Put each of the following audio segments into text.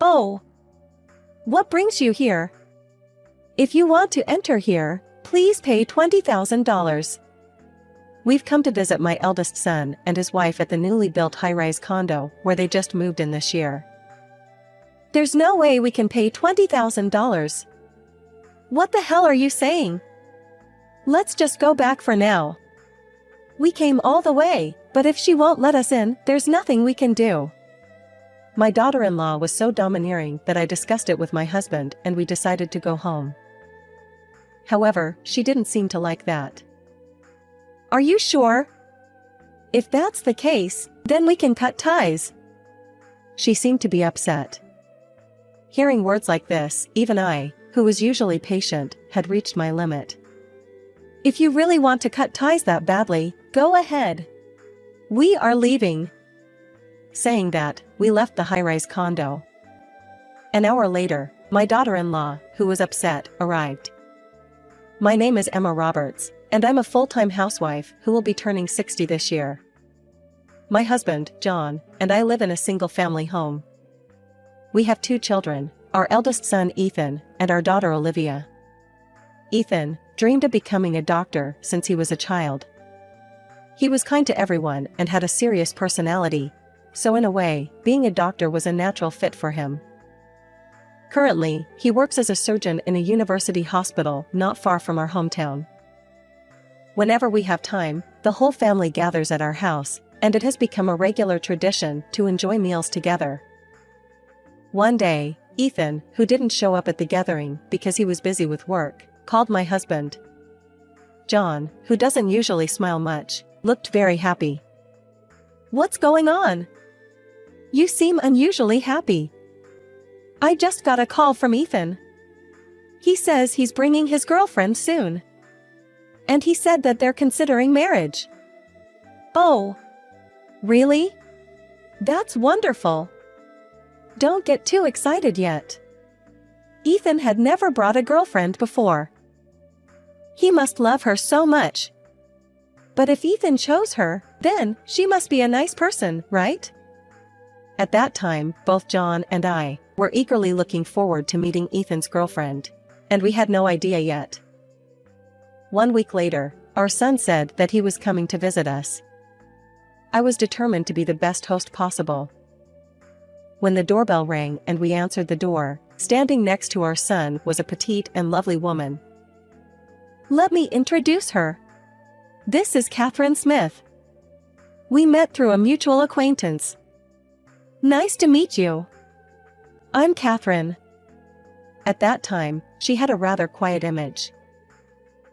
Oh, what brings you here? If you want to enter here, please pay $20,000. We've come to visit my eldest son and his wife at the newly built high-rise condo where they just moved in this year. There's no way we can pay $20,000. What the hell are you saying? Let's just go back for now. We came all the way, but if she won't let us in, there's nothing we can do. My daughter-in-law was so domineering that I discussed it with my husband and we decided to go home. However, she didn't seem to like that. Are you sure? If that's the case, then we can cut ties. She seemed to be upset. Hearing words like this, even I, who was usually patient, had reached my limit. If you really want to cut ties that badly, go ahead. We are leaving. Saying that, we left the high-rise condo. An hour later, my daughter-in-law, who was upset, arrived. My name is Emma Roberts, and I'm a full-time housewife who will be turning 60 this year. My husband, John, and I live in a single-family home. We have 2 children, our eldest son Ethan, and our daughter Olivia. Ethan dreamed of becoming a doctor since he was a child. He was kind to everyone and had a serious personality, so in a way, being a doctor was a natural fit for him. Currently, he works as a surgeon in a university hospital not far from our hometown. Whenever we have time, the whole family gathers at our house, and it has become a regular tradition to enjoy meals together. One day, Ethan, who didn't show up at the gathering because he was busy with work, called my husband. John, who doesn't usually smile much, looked very happy. What's going on? You seem unusually happy. I just got a call from Ethan. He says he's bringing his girlfriend soon. And he said that they're considering marriage. Oh. Really? That's wonderful. Don't get too excited yet. Ethan had never brought a girlfriend before. He must love her so much. But if Ethan chose her, then she must be a nice person, right? At that time, both John and I were eagerly looking forward to meeting Ethan's girlfriend, and we had no idea yet. 1 week later, our son said that he was coming to visit us. I was determined to be the best host possible. When the doorbell rang and we answered the door, standing next to our son was a petite and lovely woman. Let me introduce her. This is Catherine Smith. We met through a mutual acquaintance. Nice to meet you. I'm Catherine. At that time, she had a rather quiet image.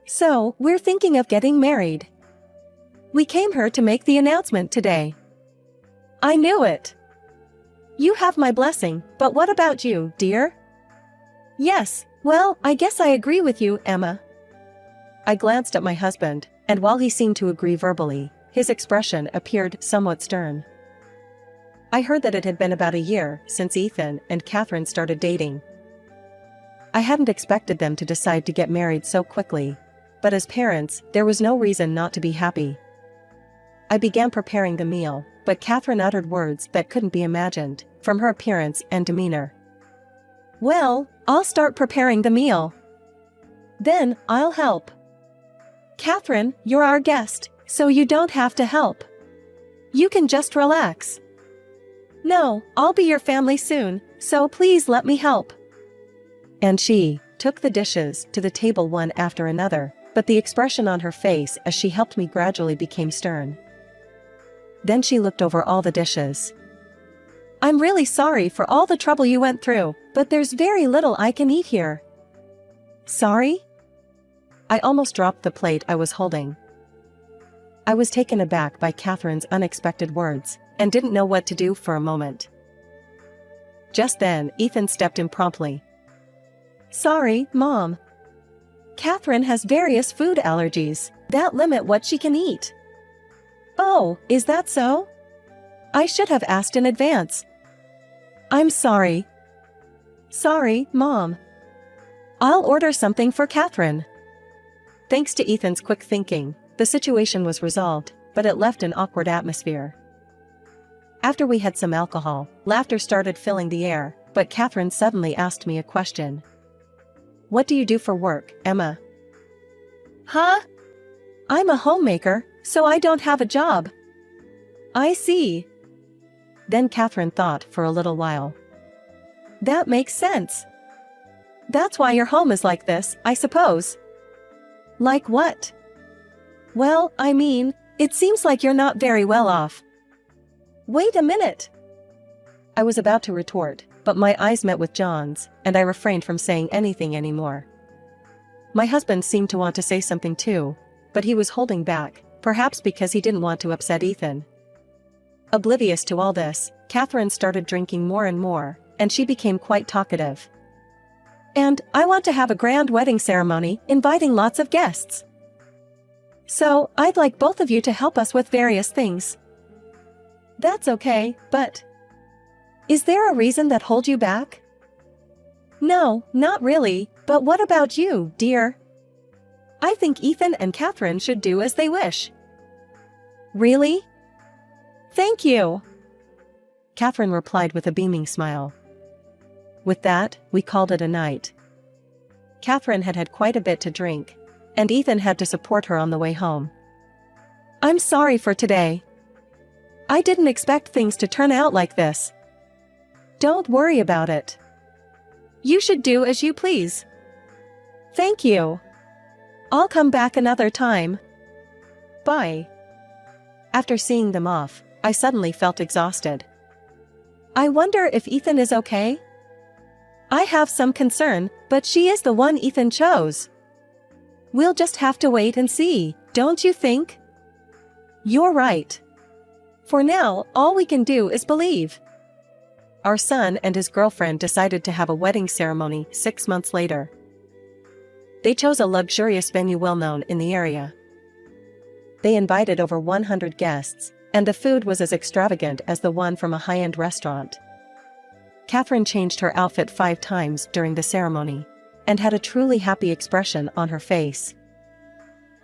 So, we're thinking of getting married. We came here to make the announcement today. I knew it. You have my blessing, but what about you, dear? Yes, well, I guess I agree with you, Emma. I glanced at my husband, and while he seemed to agree verbally, his expression appeared somewhat stern. I heard that it had been about a year since Ethan and Catherine started dating. I hadn't expected them to decide to get married so quickly, but as parents, there was no reason not to be happy. I began preparing the meal, but Catherine uttered words that couldn't be imagined, from her appearance and demeanor. Well, I'll start preparing the meal. Then, I'll help. Catherine, you're our guest, so you don't have to help. You can just relax. No, I'll be your family soon, so please let me help. And she took the dishes to the table one after another, but the expression on her face as she helped me gradually became stern. Then she looked over all the dishes. I'm really sorry for all the trouble you went through, but there's very little I can eat here. Sorry? I almost dropped the plate I was holding. I was taken aback by Catherine's unexpected words, and didn't know what to do for a moment. Just then, Ethan stepped in promptly. Sorry, Mom. Catherine has various food allergies that limit what she can eat. Oh, is that so? I should have asked in advance. I'm sorry. Sorry, Mom. I'll order something for Catherine. Thanks to Ethan's quick thinking, the situation was resolved, but it left an awkward atmosphere. After we had some alcohol, laughter started filling the air, but Catherine suddenly asked me a question. "What do you do for work, Emma?" "Huh? I'm a homemaker, so I don't have a job." "I see." Then Catherine thought for a little while. "That makes sense. That's why your home is like this, I suppose." "Like what?" "Well, I mean, it seems like you're not very well off." "Wait a minute." I was about to retort, but my eyes met with John's, and I refrained from saying anything anymore. My husband seemed to want to say something too, but he was holding back, perhaps because he didn't want to upset Ethan. Oblivious to all this, Catherine started drinking more and more, and she became quite talkative. "And I want to have a grand wedding ceremony, inviting lots of guests. So, I'd like both of you to help us with various things." "That's okay, but is there a reason that holds you back?" "No, not really, but what about you, dear?" "I think Ethan and Catherine should do as they wish." "Really?" "Thank you," Catherine replied with a beaming smile. With that, we called it a night. Catherine had had quite a bit to drink, and Ethan had to support her on the way home. "I'm sorry for today. I didn't expect things to turn out like this." "Don't worry about it. You should do as you please." "Thank you. I'll come back another time. Bye." After seeing them off, I suddenly felt exhausted. I wonder if Ethan is okay? I have some concern, but she is the one Ethan chose. We'll just have to wait and see, don't you think? You're right. For now, all we can do is believe. Our son and his girlfriend decided to have a wedding ceremony 6 months later. They chose a luxurious venue well known in the area. They invited over 100 guests, and the food was as extravagant as the one from a high-end restaurant. Catherine changed her outfit 5 times during the ceremony, and had a truly happy expression on her face.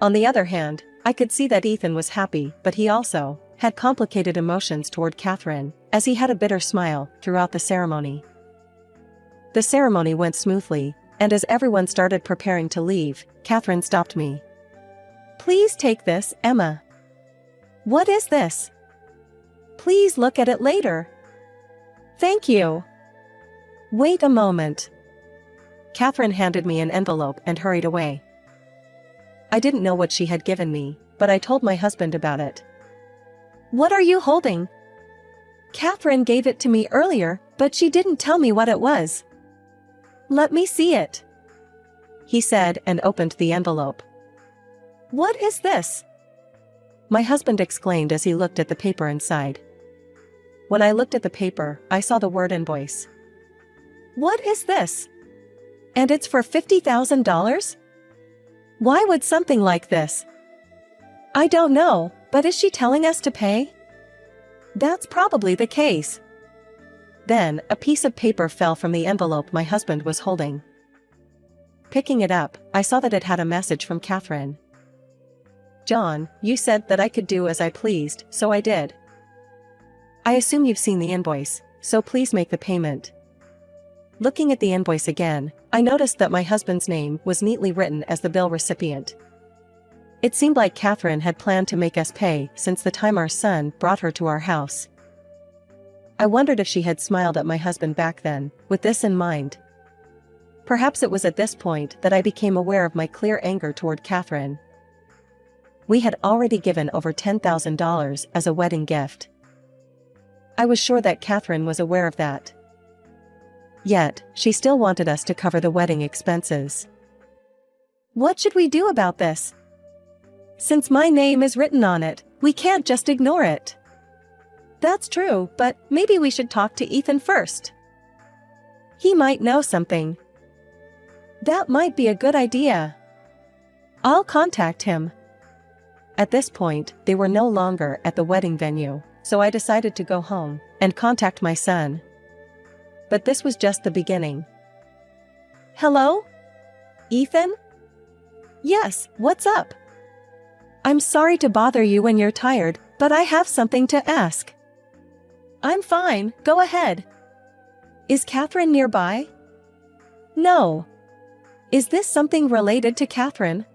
On the other hand, I could see that Ethan was happy, but he also had complicated emotions toward Catherine, as he had a bitter smile throughout the ceremony. The ceremony went smoothly, and as everyone started preparing to leave, Catherine stopped me. "Please take this, Emma." "What is this?" "Please look at it later." "Thank you." "Wait a moment." Catherine handed me an envelope and hurried away. I didn't know what she had given me, but I told my husband about it. "What are you holding?" "Catherine gave it to me earlier, but she didn't tell me what it was." "Let me see it," he said and opened the envelope. "What is this?" my husband exclaimed as he looked at the paper inside. When I looked at the paper, I saw the word invoice. "What is this? And it's for $50,000? Why would something like this?" "I don't know, but is she telling us to pay?" "That's probably the case." Then, a piece of paper fell from the envelope my husband was holding. Picking it up, I saw that it had a message from Catherine. "John, you said that I could do as I pleased, so I did. I assume you've seen the invoice, so please make the payment." Looking at the invoice again, I noticed that my husband's name was neatly written as the bill recipient. It seemed like Catherine had planned to make us pay since the time our son brought her to our house. I wondered if she had smiled at my husband back then, with this in mind. Perhaps it was at this point that I became aware of my clear anger toward Catherine. We had already given over $10,000 as a wedding gift. I was sure that Catherine was aware of that. Yet, she still wanted us to cover the wedding expenses. "What should we do about this? Since my name is written on it, we can't just ignore it." "That's true, but maybe we should talk to Ethan first. He might know something." "That might be a good idea. I'll contact him." At this point, they were no longer at the wedding venue, so I decided to go home and contact my son. But this was just the beginning. "Hello? Ethan?" "Yes, what's up?" "I'm sorry to bother you when you're tired, but I have something to ask." "I'm fine, go ahead." Is Catherine nearby? No. Is this something related to Catherine?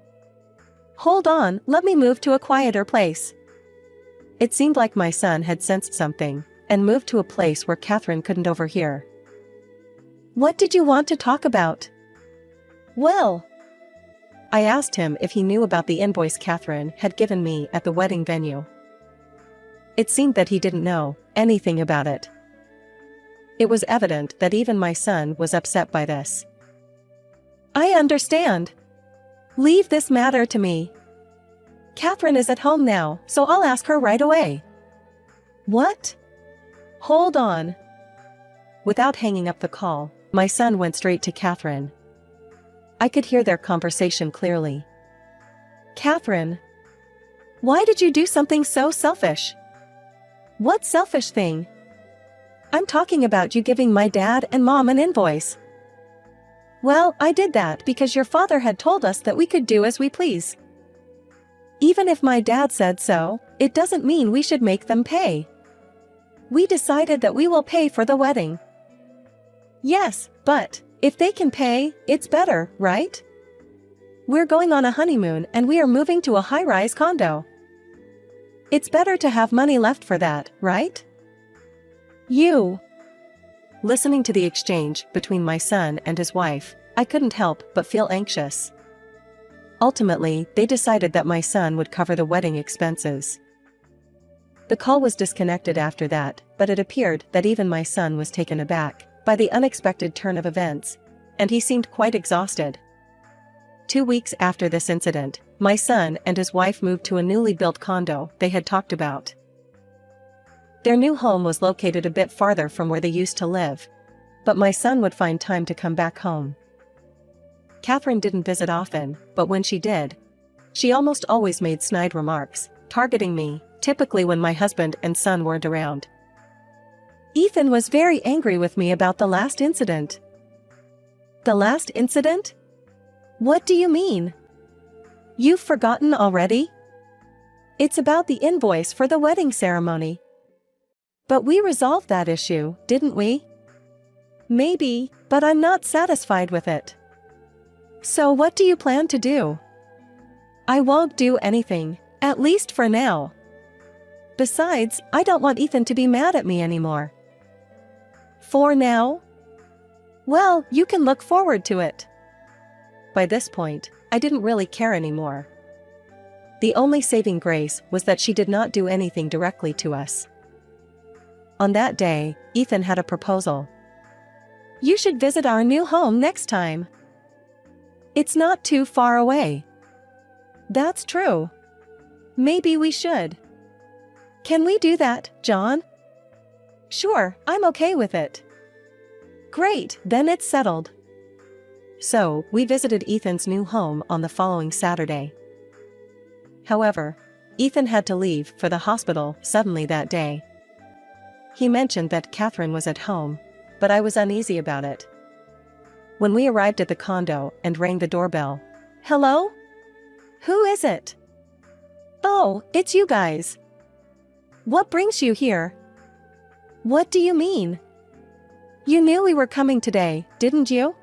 Hold on, let me move to a quieter place. It seemed like my son had sensed something and moved to a place where Catherine couldn't overhear. What did you want to talk about? Well, I asked him if he knew about the invoice Catherine had given me at the wedding venue. It seemed that he didn't know anything about it. It was evident that even my son was upset by this. I understand. Leave this matter to me. Catherine is at home now, so I'll ask her right away. What? Hold on. Without hanging up the call, my son went straight to Catherine. I could hear their conversation clearly. Catherine, why did you do something so selfish? What selfish thing? I'm talking about you giving my dad and mom an invoice. Well, I did that because your father had told us that we could do as we please. Even if my dad said so, it doesn't mean we should make them pay. We decided that we will pay for the wedding. Yes, but if they can pay, it's better, right? We're going on a honeymoon and we are moving to a high-rise condo. It's better to have money left for that, right? Listening to the exchange between my son and his wife, I couldn't help but feel anxious. Ultimately, they decided that my son would cover the wedding expenses. The call was disconnected after that, but it appeared that even my son was taken aback by the unexpected turn of events, and he seemed quite exhausted. 2 weeks after this incident, my son and his wife moved to a newly built condo they had talked about. Their new home was located a bit farther from where they used to live, but my son would find time to come back home. Catherine didn't visit often, but when she did, she almost always made snide remarks, targeting me, typically when my husband and son weren't around. Ethan was very angry with me about the last incident. The last incident? What do you mean? You've forgotten already? It's about the invoice for the wedding ceremony. But we resolved that issue, didn't we? Maybe, but I'm not satisfied with it. So what do you plan to do? I won't do anything, at least for now. Besides, I don't want Ethan to be mad at me anymore. For now? Well, you can look forward to it. By this point, I didn't really care anymore. The only saving grace was that she did not do anything directly to us. On that day, Ethan had a proposal. You should visit our new home next time. It's not too far away. That's true. Maybe we should. Can we do that, John? Sure, I'm okay with it. Great, then it's settled. So, we visited Ethan's new home on the following Saturday. However, Ethan had to leave for the hospital suddenly that day. He mentioned that Catherine was at home, but I was uneasy about it. When we arrived at the condo and rang the doorbell, "Hello? Who is it?" "Oh, it's you guys. What brings you here?" "What do you mean? You knew we were coming today, didn't you?"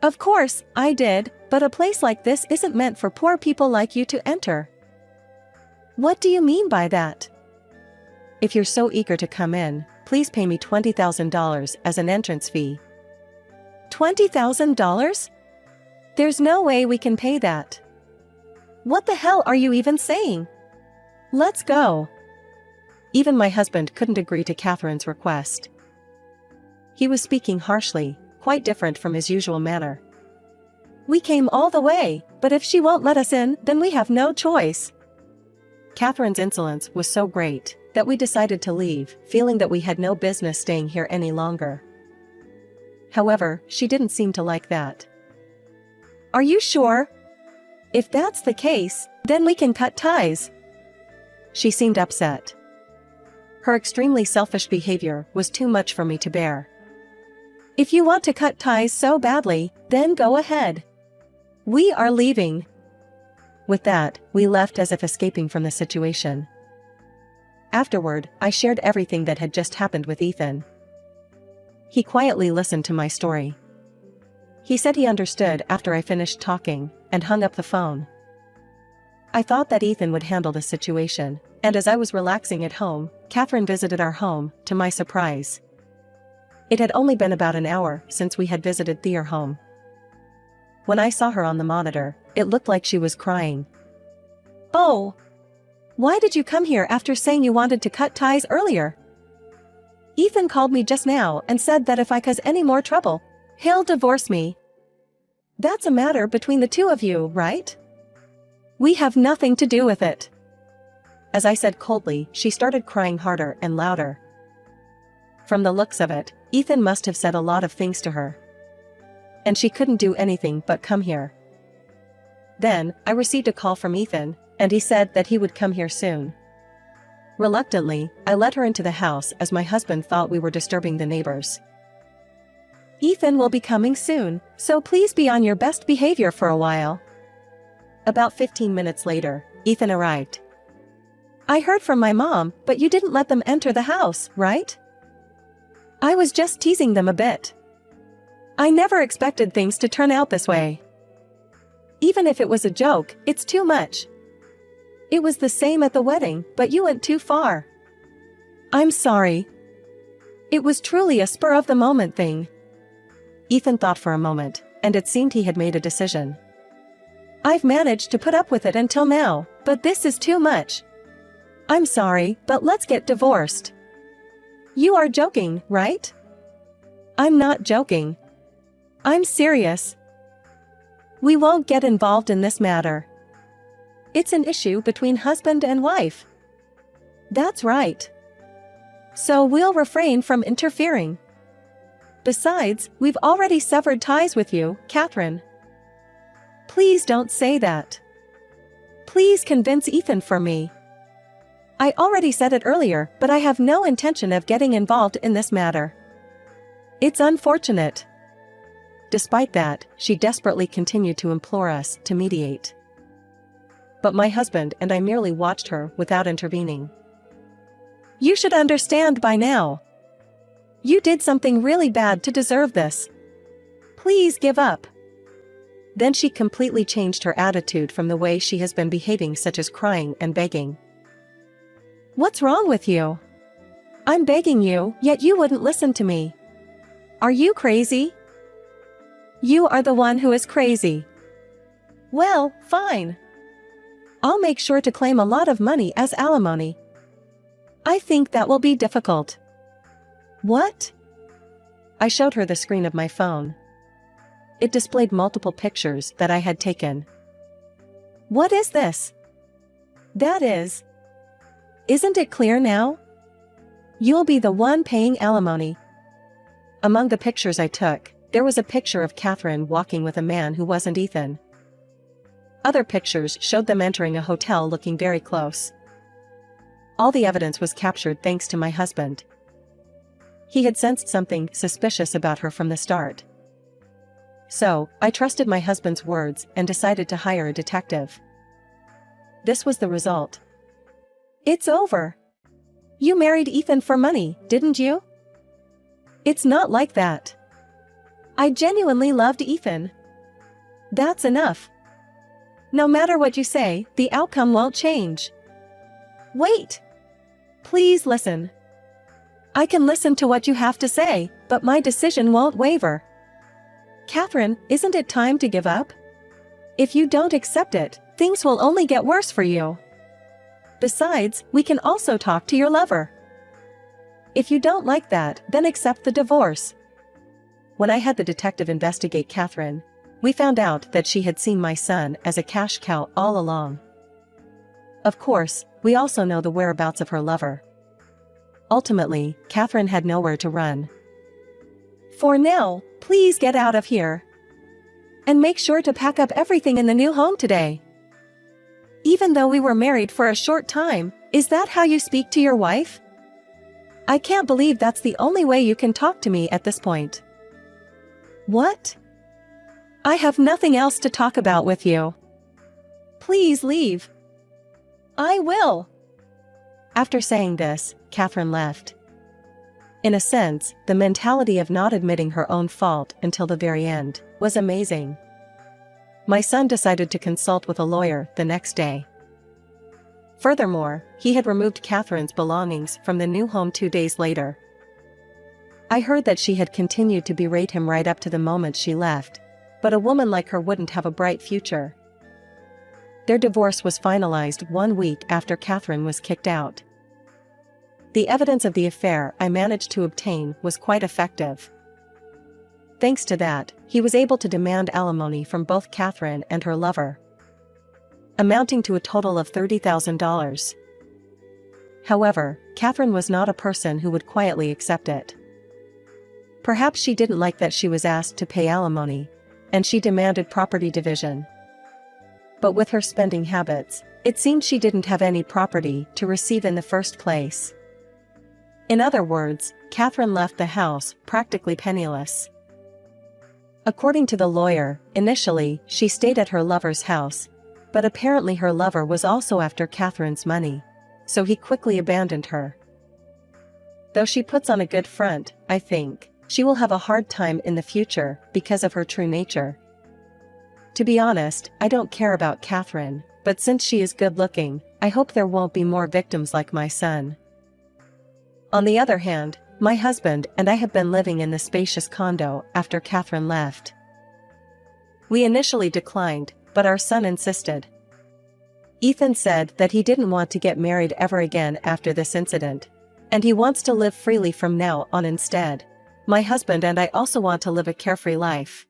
"Of course, I did, but a place like this isn't meant for poor people like you to enter." "What do you mean by that?" "If you're so eager to come in, please pay me $20,000 as an entrance fee." $20,000? There's no way we can pay that. What the hell are you even saying? Let's go. Even my husband couldn't agree to Catherine's request. He was speaking harshly, quite different from his usual manner. "We came all the way, but if she won't let us in, then we have no choice." Catherine's insolence was so great that we decided to leave, feeling that we had no business staying here any longer. However, she didn't seem to like that. "Are you sure? If that's the case, then we can cut ties." She seemed upset. Her extremely selfish behavior was too much for me to bear. "If you want to cut ties so badly, then go ahead. We are leaving." With that, we left as if escaping from the situation. Afterward, I shared everything that had just happened with Ethan. He quietly listened to my story. He said he understood after I finished talking, and hung up the phone. I thought that Ethan would handle the situation, and as I was relaxing at home, Catherine visited our home, to my surprise. It had only been about an hour since we had visited their home. When I saw her on the monitor, it looked like she was crying. "Oh! Why did you come here after saying you wanted to cut ties earlier? Ethan called me just now and said that if I cause any more trouble, he'll divorce me. That's a matter between the two of you, right? We have nothing to do with it." As I said coldly, she started crying harder and louder. From the looks of it, Ethan must have said a lot of things to her. And she couldn't do anything but come here. Then, I received a call from Ethan, and he said that he would come here soon. Reluctantly, I let her into the house as my husband thought we were disturbing the neighbors. "Ethan will be coming soon, so please be on your best behavior for a while." About 15 minutes later, Ethan arrived. "I heard from my mom, but you didn't let them enter the house, right?" "I was just teasing them a bit. I never expected things to turn out this way. Even if it was a joke, it's too much. It was the same at the wedding, but you went too far. I'm sorry. It was truly a spur-of-the-moment thing." Ethan thought for a moment, and it seemed he had made a decision. "I've managed to put up with it until now, but this is too much. I'm sorry, but let's get divorced." "You are joking, right?" "I'm not joking. I'm serious. We won't get involved in this matter. It's an issue between husband and wife." "That's right. So we'll refrain from interfering. Besides, we've already severed ties with you, Catherine." "Please don't say that. Please convince Ethan for me. I already said it earlier, but I have no intention of getting involved in this matter. It's unfortunate." Despite that, she desperately continued to implore us to mediate. But my husband and I merely watched her without intervening. "You should understand by now. You did something really bad to deserve this. Please give up." Then she completely changed her attitude from the way she has been behaving, such as crying and begging. "What's wrong with you? I'm begging you, yet you wouldn't listen to me. Are you crazy?" "You are the one who is crazy." "Well, fine. I'll make sure to claim a lot of money as alimony." "I think that will be difficult." "What?" I showed her the screen of my phone. It displayed multiple pictures that I had taken. "What is this?" "That is. Isn't it clear now? You'll be the one paying alimony." Among the pictures I took, there was a picture of Catherine walking with a man who wasn't Ethan. Other pictures showed them entering a hotel looking very close. All the evidence was captured thanks to my husband. He had sensed something suspicious about her from the start. So, I trusted my husband's words and decided to hire a detective. This was the result. "It's over. You married Ethan for money, didn't you?" "It's not like that. I genuinely loved Ethan. That's enough. No matter what you say, the outcome won't change." "Wait. Please listen. I can listen to what you have to say, but my decision won't waver. Catherine, isn't it time to give up? If you don't accept it, things will only get worse for you. Besides, we can also talk to your lover. If you don't like that, then accept the divorce." When I had the detective investigate Catherine, we found out that she had seen my son as a cash cow all along. Of course, we also know the whereabouts of her lover. Ultimately, Catherine had nowhere to run. "For now, please get out of here. And make sure to pack up everything in the new home today." "Even though we were married for a short time, is that how you speak to your wife? I can't believe that's the only way you can talk to me at this point." "What? I have nothing else to talk about with you. Please leave." "I will." After saying this, Catherine left. In a sense, the mentality of not admitting her own fault until the very end was amazing. My son decided to consult with a lawyer the next day. Furthermore, he had removed Catherine's belongings from the new home 2 days later. I heard that she had continued to berate him right up to the moment she left, but a woman like her wouldn't have a bright future. Their divorce was finalized 1 week after Catherine was kicked out. The evidence of the affair I managed to obtain was quite effective. Thanks to that, he was able to demand alimony from both Catherine and her lover, amounting to a total of $30,000. However, Catherine was not a person who would quietly accept it. Perhaps she didn't like that she was asked to pay alimony, and she demanded property division. But with her spending habits, it seemed she didn't have any property to receive in the first place. In other words, Catherine left the house practically penniless. According to the lawyer, initially, she stayed at her lover's house, but apparently her lover was also after Catherine's money, so he quickly abandoned her. Though she puts on a good front, I think she will have a hard time in the future because of her true nature. To be honest, I don't care about Catherine, but since she is good-looking, I hope there won't be more victims like my son. On the other hand, my husband and I have been living in the spacious condo after Catherine left. We initially declined, but our son insisted. Ethan said that he didn't want to get married ever again after this incident, and he wants to live freely from now on instead. My husband and I also want to live a carefree life.